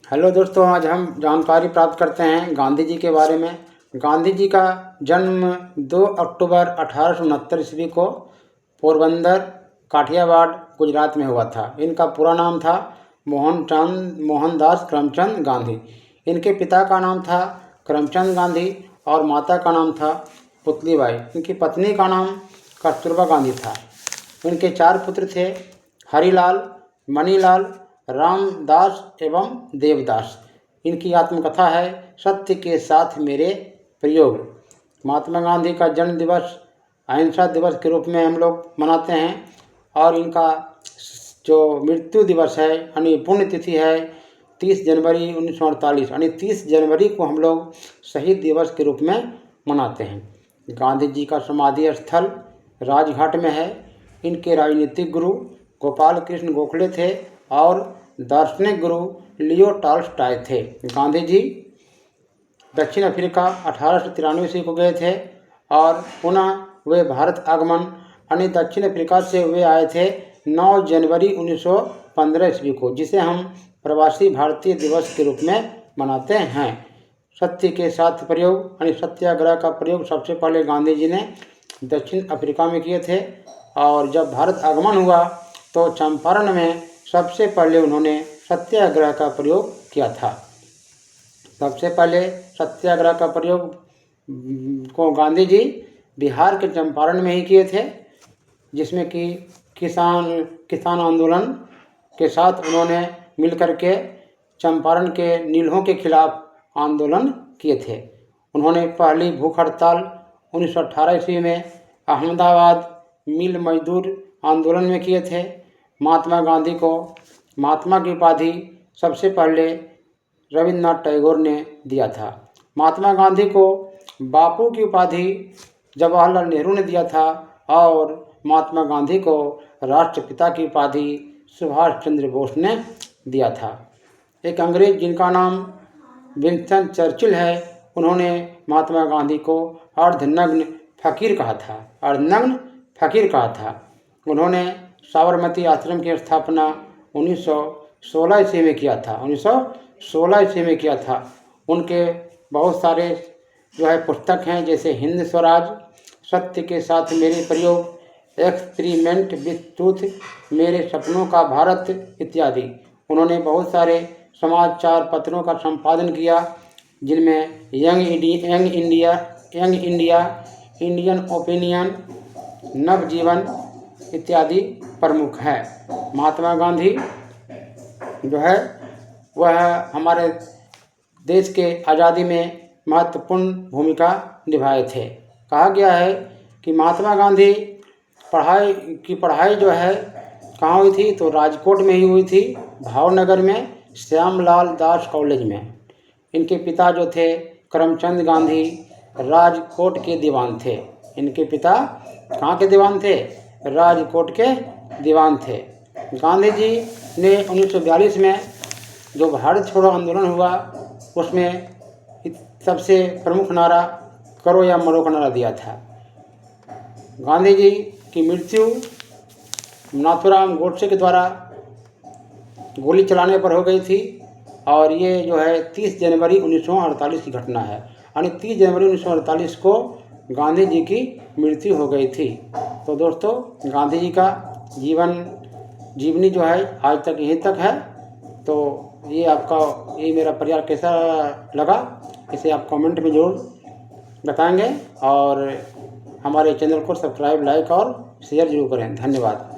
Hello दोस्तों, आज हम जानकारी प्राप्त करते हैं गांधी जी के बारे में। गांधी जी का जन्म 2 अक्टूबर 1869 ईस्वी को पोरबंदर, काठियावाड़, गुजरात में हुआ था। इनका पूरा नाम था मोहनदास करमचंद गांधी। इनके पिता का नाम था करमचंद गांधी और माता का नाम था पुतलीबाई। इनकी पत्नी का नाम कस्तूरबा गांधी था। इनके 4 पुत्र थे, हरिलाल, मणिलाल, रामदास एवं देवदास। इनकी आत्मकथा है सत्य के साथ मेरे प्रयोग। महात्मा गांधी का जन्म दिवस अहिंसा दिवस के रूप में हम लोग मनाते हैं और इनका जो मृत्यु दिवस है यानी पुण्यतिथि है 30 जनवरी 1948, यानी 30 जनवरी को हम लोग शहीद दिवस के रूप में मनाते हैं। गांधी जी का समाधि स्थल राजघाट में है। इनके राजनीतिक गुरु गोपाल कृष्ण गोखले थे और दार्शनिक गुरु लियो टॉल्स्टॉय थे। गांधी जी दक्षिण अफ्रीका 1893 ईस्वी को गए थे और पुनः वे भारत आगमन यानी दक्षिण अफ्रीका से वे आए थे 9 जनवरी 1915 ईस्वी को, जिसे हम प्रवासी भारतीय दिवस के रूप में मनाते हैं। सत्य के साथ प्रयोग यानी सत्याग्रह का प्रयोग सबसे पहले गांधी जी ने दक्षिण अफ्रीका में किए थे और जब भारत आगमन हुआ तो चंपारण में सबसे पहले उन्होंने सत्याग्रह का प्रयोग किया था। सबसे पहले सत्याग्रह का प्रयोग को गांधी जी बिहार के चंपारण में ही किए थे, जिसमें कि किसान आंदोलन के साथ उन्होंने मिलकर के चंपारण के नीलों के खिलाफ आंदोलन किए थे। उन्होंने पहली भूख हड़ताल 1918 ईस्वी में अहमदाबाद मिल मजदूर आंदोलन में किए थे। महात्मा गांधी को महात्मा की उपाधि सबसे पहले रविन्द्रनाथ टैगोर ने दिया था। महात्मा गांधी को बापू की उपाधि जवाहरलाल नेहरू ने दिया था और महात्मा गांधी को राष्ट्रपिता की उपाधि सुभाष चंद्र बोस ने दिया था। एक अंग्रेज जिनका नाम विंस्टन चर्चिल है, उन्होंने महात्मा गांधी को अर्धनग्न फकीर कहा था। उन्होंने साबरमती आश्रम की स्थापना 1916 ईस्वी में किया था। उनके बहुत सारे पुस्तक हैं, जैसे हिंद स्वराज, सत्य के साथ मेरे प्रयोग, एक्सपेरिमेंट विथ ट्रूथ, मेरे सपनों का भारत इत्यादि। उन्होंने बहुत सारे समाचार पत्रों का संपादन किया, जिनमें यंग इंडिया, इंडियन ओपिनियन, नवजीवन इत्यादि प्रमुख है। महात्मा गांधी वह हमारे देश के आज़ादी में महत्वपूर्ण भूमिका निभाए थे। कहा गया है कि महात्मा गांधी पढ़ाई कहाँ हुई थी, तो राजकोट में ही हुई थी, भावनगर में श्यामलाल दास कॉलेज में। इनके पिता जो थे करमचंद गांधी राजकोट के दीवान थे। इनके पिता कहाँ के दीवान थे? राजकोट के दीवान थे। गांधी जी ने 1942 में जो भारत छोड़ो आंदोलन हुआ, उसमें सबसे प्रमुख नारा करो या मरो का नारा दिया था। गांधी जी की मृत्यु नाथूराम गोडसे के द्वारा गोली चलाने पर हो गई थी और ये 30 जनवरी 1948 की घटना है, यानी 30 जनवरी 1948 को गांधी जी की मृत्यु हो गई थी। तो दोस्तों, गांधी जी का जीवनी आज तक यहीं तक है। तो ये मेरा प्रयास कैसा लगा, इसे आप कमेंट में ज़रूर बताएंगे और हमारे चैनल को सब्सक्राइब, लाइक और शेयर जरूर करें। धन्यवाद।